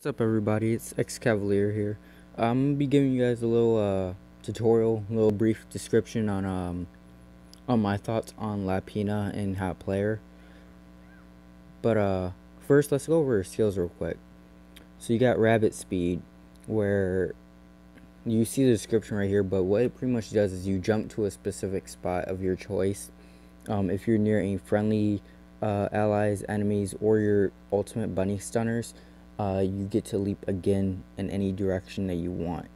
What's up, everybody? It's Excavalier here. I'm gonna be giving you guys a little tutorial, a little brief description on my thoughts on Lapina and how to play her. But first, let's go over her skills real quick. So you got Rabbit Speed, where you see the description right here. But what it pretty much does is you jump to a specific spot of your choice. If you're near any friendly allies, enemies, or your ultimate bunny stunners, you get to leap again in any direction that you want.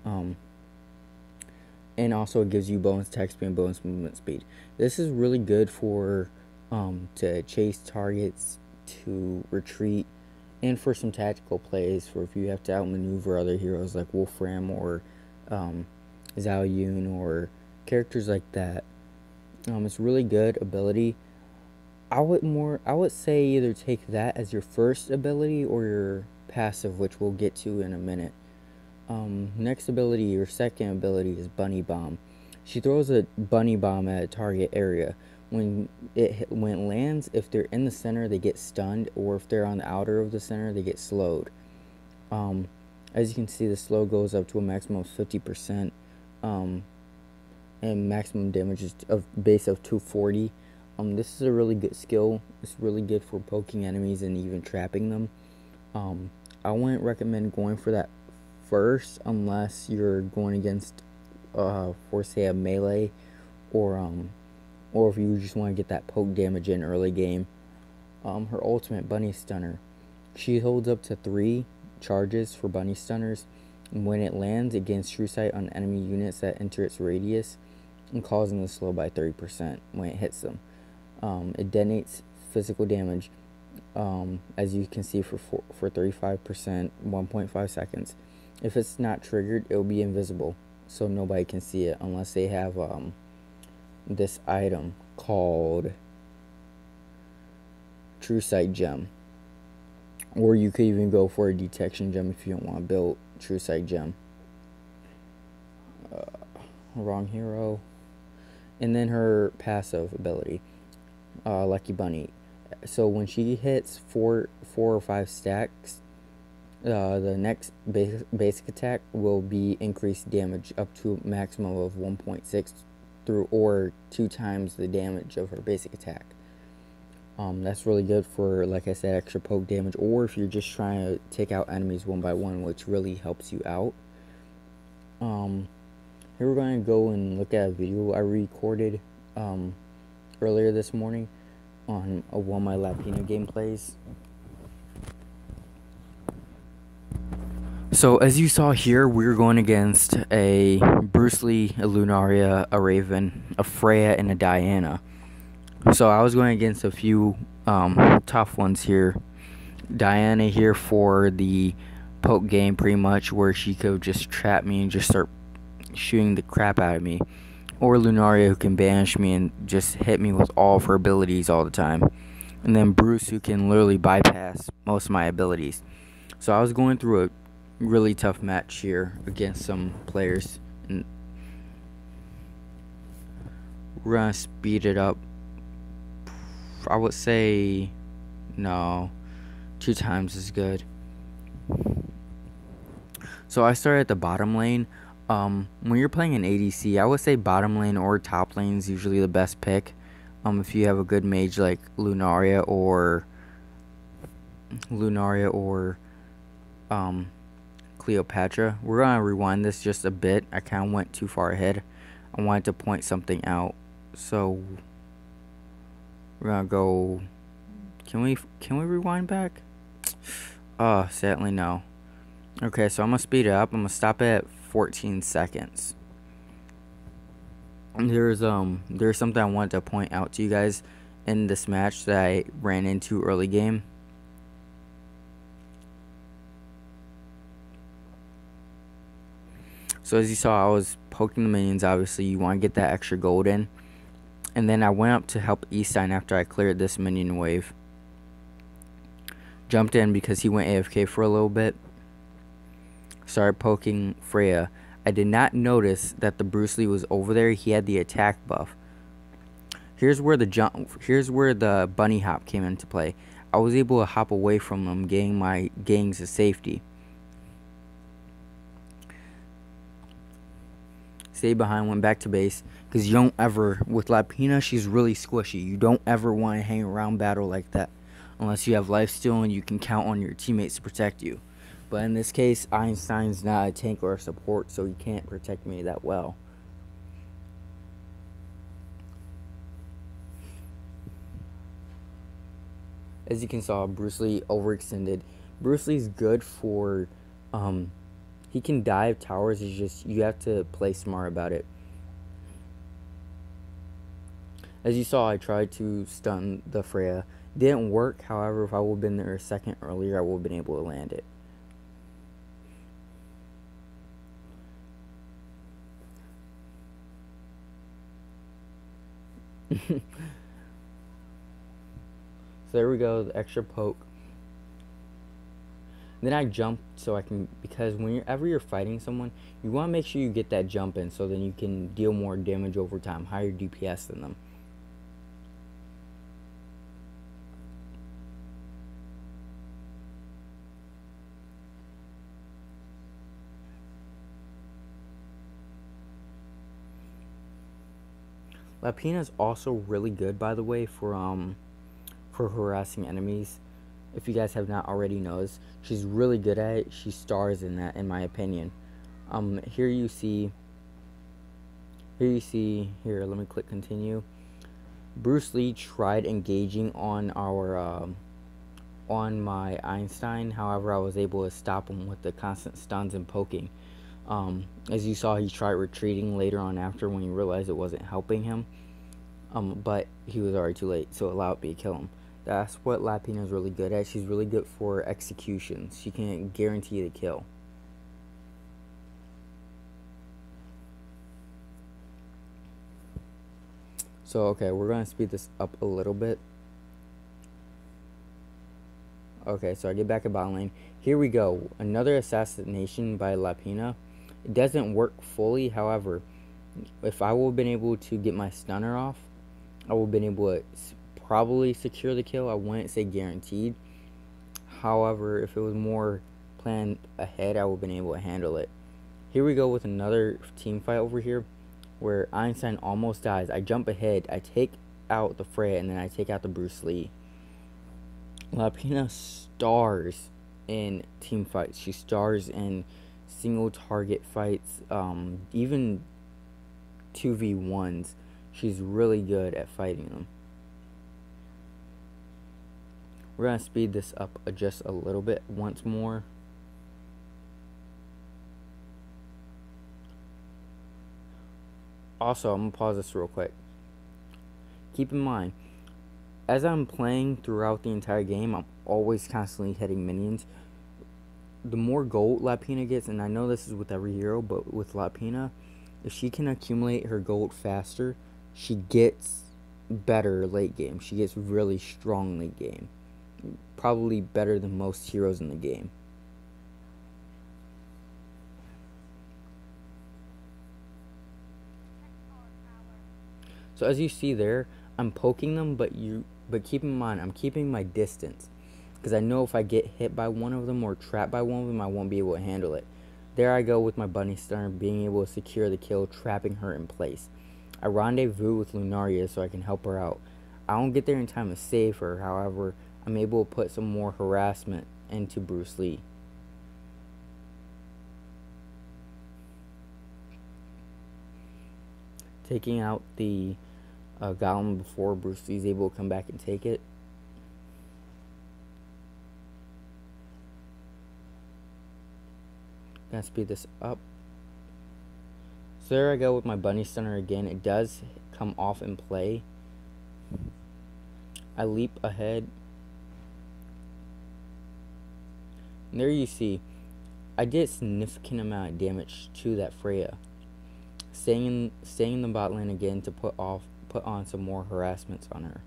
And also it gives you bonus attack speed and bonus movement speed. This is really good for to chase targets, to retreat, and for some tactical plays, for if you have to outmaneuver other heroes like Wolfram or Zhao Yun or characters like that. It's a really good ability. I would say either take that as your first ability or your passive, which we'll get to in a minute. Next ability, your second ability, is Bunny Bomb. She throws a bunny bomb at a target area. When it lands, if they're in the center, they get stunned, or if they're on the outer of the center, they get slowed. As you can see, the slow goes up to a maximum of 50%, and maximum damage is base of 240. This is a really good skill. It's really good for poking enemies and even trapping them. I wouldn't recommend going for that first unless you're going against, for say, a melee, or if you just want to get that poke damage in early game. Her ultimate, Bunny Stunner. She holds up to 3 charges for Bunny Stunners, and when it lands, it gains true sight on enemy units that enter its radius, and causing them to slow by 30% when it hits them. It detonates physical damage, as you can see, for 35%, 1.5 seconds. If it's not triggered, it will be invisible, so nobody can see it unless they have this item called True Sight Gem. Or you could even go for a Detection Gem if you don't want to build True Sight Gem. Wrong hero. And then her passive ability, Lucky Bunny. So when she hits 4 or 5 stacks, the next basic attack will be increased damage up to a maximum of 1.6 through or 2 times the damage of her basic attack. That's really good for, like I said, extra poke damage, or if you're just trying to take out enemies one by one, which really helps you out. Here we're going to go and look at a video I recorded earlier this morning on one of my Lapina gameplays. So as you saw here, we're going against a Bruce Lee, a Lunaria, a Raven, a Freya, and a Diana. So I was going against a few tough ones here. Diana here for the poke game, pretty much, where she could just trap me and just start shooting the crap out of me. Or Lunaria, who can banish me and just hit me with all of her abilities all the time. And then Bruce, who can literally bypass most of my abilities. So I was going through a really tough match here against some players, and we're gonna speed it up. I would say no, 2 times is good. So I started at the bottom lane. When you're playing an ADC, I would say bottom lane or top lane is usually the best pick. If you have a good mage like Lunaria or Cleopatra. We're gonna rewind this just a bit. I kind of went too far ahead. I wanted to point something out, so we're gonna go. Can we rewind back? Sadly no. Okay, so I'm gonna speed it up. I'm gonna stop it at 14 seconds. There's something I wanted to point out to you guys in this match that I ran into early game. So as you saw, I was poking the minions. Obviously, you want to get that extra gold in. And then I went up to help Eastine after I cleared this minion wave. Jumped in because he went AFK for a little bit. Started poking Freya. I did not notice that the Bruce Lee was over there. He had the attack buff. Here's where the bunny hop came into play. I was able to hop away from them, getting my gangs to safety. Stayed behind, went back to base, because you don't ever, with Lapina, she's really squishy. You don't ever want to hang around battle like that, unless you have lifesteal and you can count on your teammates to protect you. But in this case, Einstein's not a tank or a support, so he can't protect me that well. As you can saw, Bruce Lee overextended. Bruce Lee's good for, he can dive towers. It's just you have to play smart about it. As you saw, I tried to stun the Freya. Didn't work. However, if I would have been there a second earlier, I would have been able to land it. So there we go, the extra poke. Then I jump so I can, because whenever you're fighting someone, you want to make sure you get that jump in so then you can deal more damage over time, higher DPS than them. Lapina is also really good, by the way, for harassing enemies. If you guys have not already noticed, she's really good at it. She stars in that, in my opinion. Here you see. Here, let me click continue. Bruce Lee tried engaging on our on my Einstein. However, I was able to stop him with the constant stuns and poking. As you saw, he tried retreating later on after when he realized it wasn't helping him. But he was already too late, so it allowed me to kill him. That's what Lapina is really good at. She's really good for executions. She can guarantee the kill. So, okay, we're going to speed this up a little bit. Okay, so I get back at bottom lane. Here we go. Another assassination by Lapina. It doesn't work fully, however, if I would have been able to get my stunner off, I would have been able to probably secure the kill. I wouldn't say guaranteed. However, if it was more planned ahead, I would have been able to handle it. Here we go with another team fight over here where Einstein almost dies. I jump ahead. I take out the Freya, and then I take out the Bruce Lee. Lapina stars in team fights. She stars in single target fights, even 2v1s. She's really good at fighting them. We're going to speed this up just a little bit once more. Also, I'm going to pause this real quick. Keep in mind, as I'm playing throughout the entire game, I'm always constantly hitting minions. The more gold Lapina gets, and I know this is with every hero, but with Lapina, if she can accumulate her gold faster, she gets better late game. She gets really strong late game. Probably better than most heroes in the game. So as you see there, I'm poking them, but keep in mind, I'm keeping my distance, because I know if I get hit by one of them or trapped by one of them, I won't be able to handle it. There I go with my bunny stunner, being able to secure the kill, trapping her in place. I rendezvous with Lunaria so I can help her out. I don't get there in time to save her, however, I'm able to put some more harassment into Bruce Lee. Taking out the golem before Bruce Lee's able to come back and take it. Gonna speed this up. So there I go with my bunny stunner again. It does come off in play. I leap ahead. And there you see, I did a significant amount of damage to that Freya. Staying in the bot lane again to put on some more harassments on her.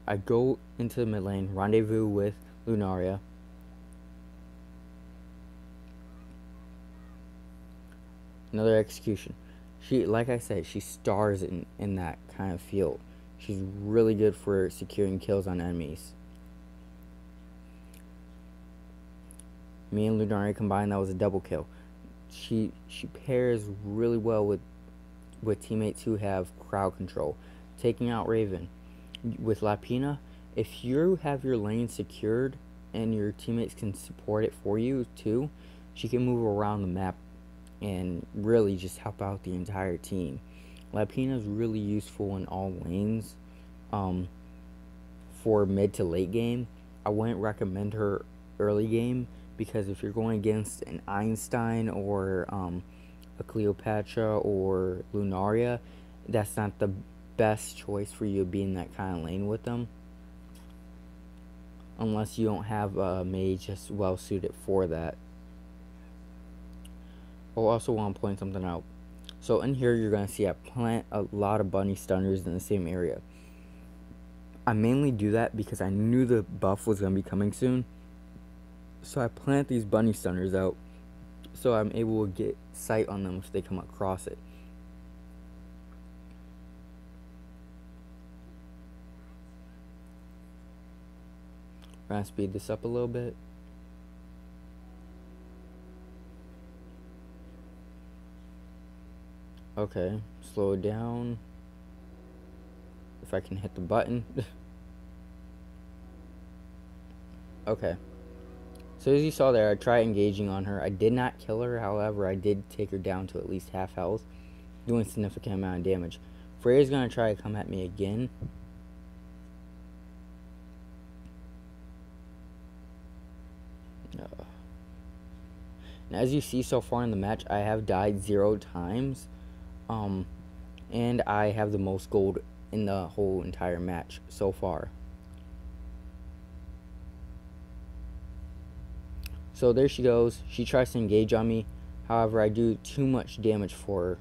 I go into the mid lane, rendezvous with Lunaria. Another execution. She, like I said, she stars in that kind of field. She's really good for securing kills on enemies. Me and Lunaria combined, that was a double kill. She pairs really well with teammates who have crowd control. Taking out Raven. With Lapina, if you have your lane secured and your teammates can support it for you too, she can move around the map and really just help out the entire team. Lapina is really useful in all lanes. For mid to late game, I wouldn't recommend her early game, because if you're going against an Einstein or a Cleopatra or Lunaria, that's not the best choice for you to be in that kind of lane with them, unless you don't have a mage just well suited for that. I also want to point something out. So in here, you're going to see I plant a lot of bunny stunners in the same area. I mainly do that because I knew the buff was going to be coming soon. So I plant these bunny stunners out so I'm able to get sight on them if they come across it. I'm going to speed this up a little bit. Okay, slow it down. If I can hit the button. Okay. So as you saw there, I tried engaging on her. I did not kill her, however, I did take her down to at least half health, doing a significant amount of damage. Freya's going to try to come at me again. Now, as you see so far in the match, I have died 0 times. And I have the most gold in the whole entire match so far. So there she goes. She tries to engage on me. However, I do too much damage for her.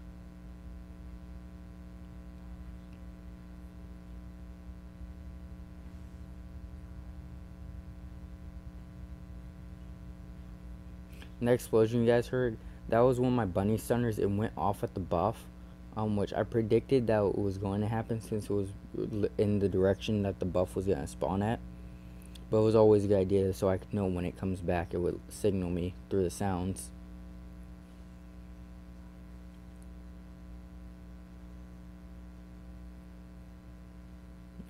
And that explosion you guys heard, that was one of my bunny stunners. It went off at the buff, which I predicted that it was going to happen since it was in the direction that the buff was going to spawn at. But it was always a good idea so I could know when it comes back, it would signal me through the sounds.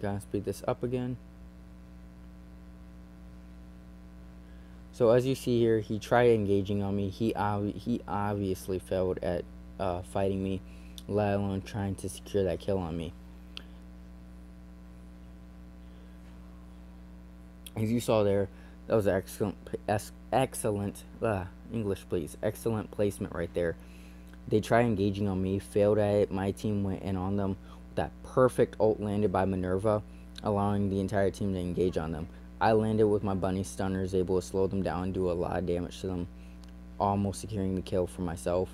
Gotta speed this up again. So as you see here, he tried engaging on me. He obviously failed at fighting me, let alone trying to secure that kill on me. As you saw there, that was excellent English please, excellent placement right there. They tried engaging on me, failed at it. My team went in on them. That perfect ult landed by Minerva, allowing the entire team to engage on them. I landed with my bunny stunners, able to slow them down and do a lot of damage to them, almost securing the kill for myself.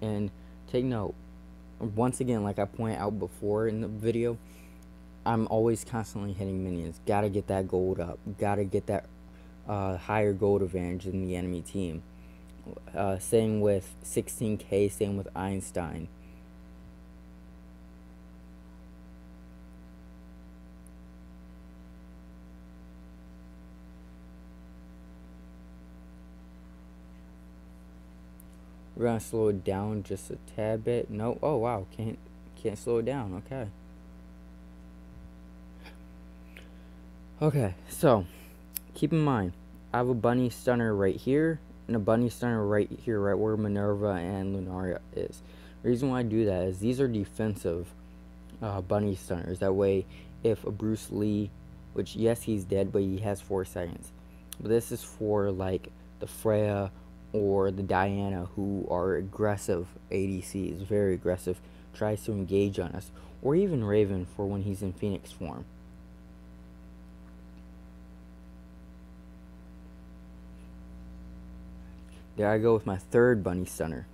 And take note, once again, like I pointed out before in the video, I'm always constantly hitting minions. Gotta get that gold up. Gotta get that higher gold advantage than the enemy team. Same with 16k, same with Einstein. We're gonna slow it down just a tad bit. No, oh wow, can't slow it down. Okay. Okay, so keep in mind, I have a bunny stunner right here and a bunny stunner right here, right where Minerva and Lunaria is. The reason why I do that is these are defensive bunny stunners. That way, if a Bruce Lee, which yes, he's dead, but he has 4 seconds. But this is for like the Freya or the Diana, who are aggressive ADCs, very aggressive, tries to engage on us, or even Raven for when he's in Phoenix form. There I go with my 3rd bunny stunner.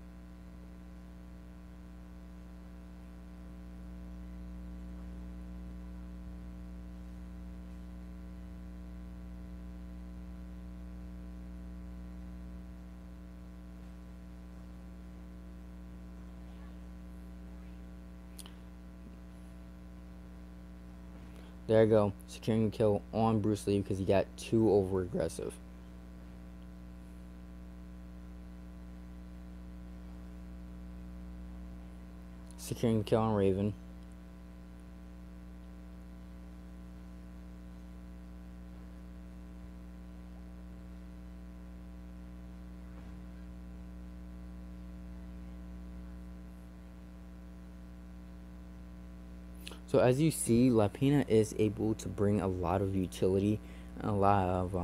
There I go, securing a kill on Bruce Lee because he got too over aggressive. Securing the kill on Raven. So as you see, Lapina is able to bring a lot of utility, a lot of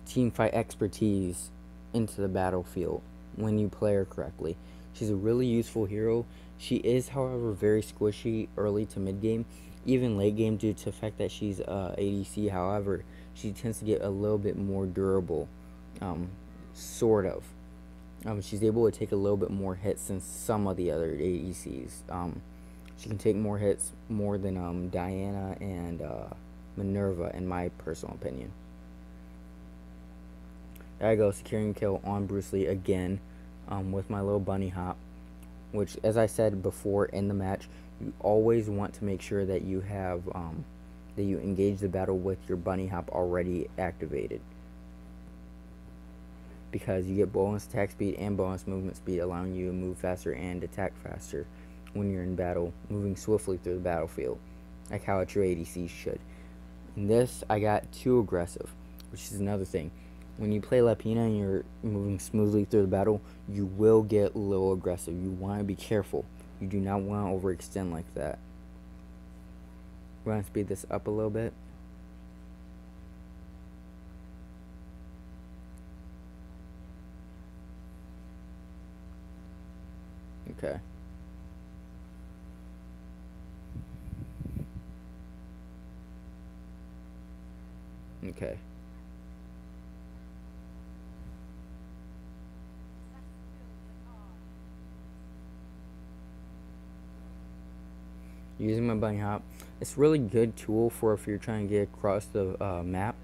team fight expertise into the battlefield when you play her correctly. She's a really useful hero. She is, however, very squishy early to mid game, even late game due to the fact that she's ADC. However, she tends to get a little bit more durable, sort of. She's able to take a little bit more hits than some of the other ADCs. She can take more hits more than Diana and Minerva, in my personal opinion. There I go, securing a kill on Bruce Lee again with my little bunny hop, which, as I said before in the match, you always want to make sure that you have that you engage the battle with your bunny hop already activated, because you get bonus attack speed and bonus movement speed, allowing you to move faster and attack faster when you're in battle, moving swiftly through the battlefield, like how a true ADC should. In this, I got too aggressive, which is another thing. When you play Lapina and you're moving smoothly through the battle, you will get a little aggressive. You want to be careful. You do not want to overextend like that. We're going to speed this up a little bit. Okay. Okay. Using my bunny hop, it's a really good tool for if you're trying to get across the map.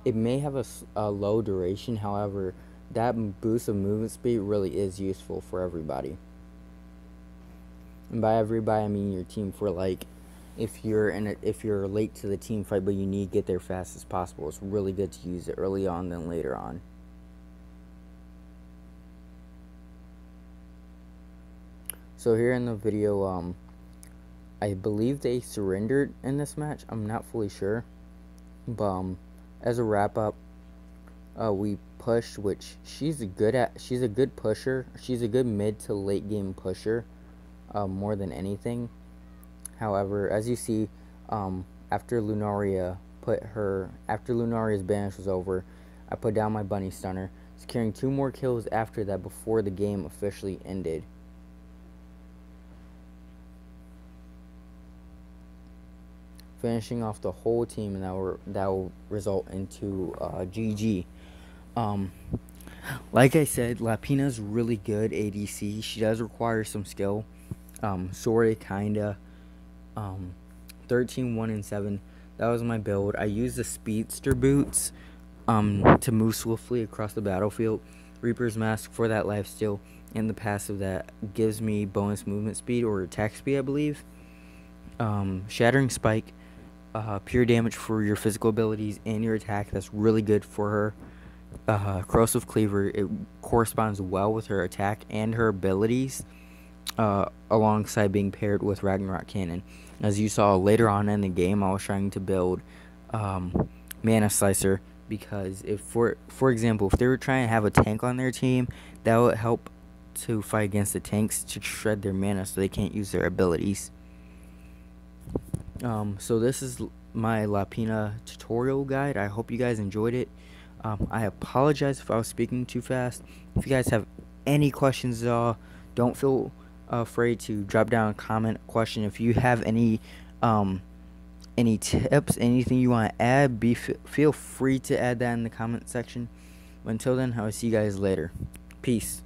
It may have a low duration, however, that boost of movement speed really is useful for everybody. And by everybody, I mean your team. For like, if you're late to the team fight but you need to get there fast as possible, it's really good to use it early on than later on. So here in the video, I believe they surrendered in this match. I'm not fully sure, but as a wrap up, we pushed, which she's a good pusher. She's a good mid to late game pusher, more than anything. However, as you see, after Lunaria's banish was over, I put down my bunny stunner, securing 2 more kills after that before the game officially ended. Finishing off the whole team, and that will result into GG. Like I said, Lapina's really good ADC. She does require some skill, sorta, kinda. 13, 1, and 7. That was my build. I used the speedster boots to move swiftly across the battlefield. Reaper's Mask for that lifesteal, and the passive that gives me bonus movement speed or attack speed, I believe. Shattering Spike, pure damage for your physical abilities and your attack. That's really good for her. Corrosive Cleaver, it corresponds well with her attack and her abilities, alongside being paired with Ragnarok Cannon. As you saw later on in the game, I was trying to build Mana Slicer, because if, for example, if they were trying to have a tank on their team, that would help to fight against the tanks to shred their mana so they can't use their abilities. So this is my Lapina tutorial guide. I hope you guys enjoyed it. I apologize if I was speaking too fast. If you guys have any questions at all, don't feel afraid to drop down a comment question. If you have any tips, anything you want to add, feel free to add that in the comment section. Until then, I will see you guys later. Peace.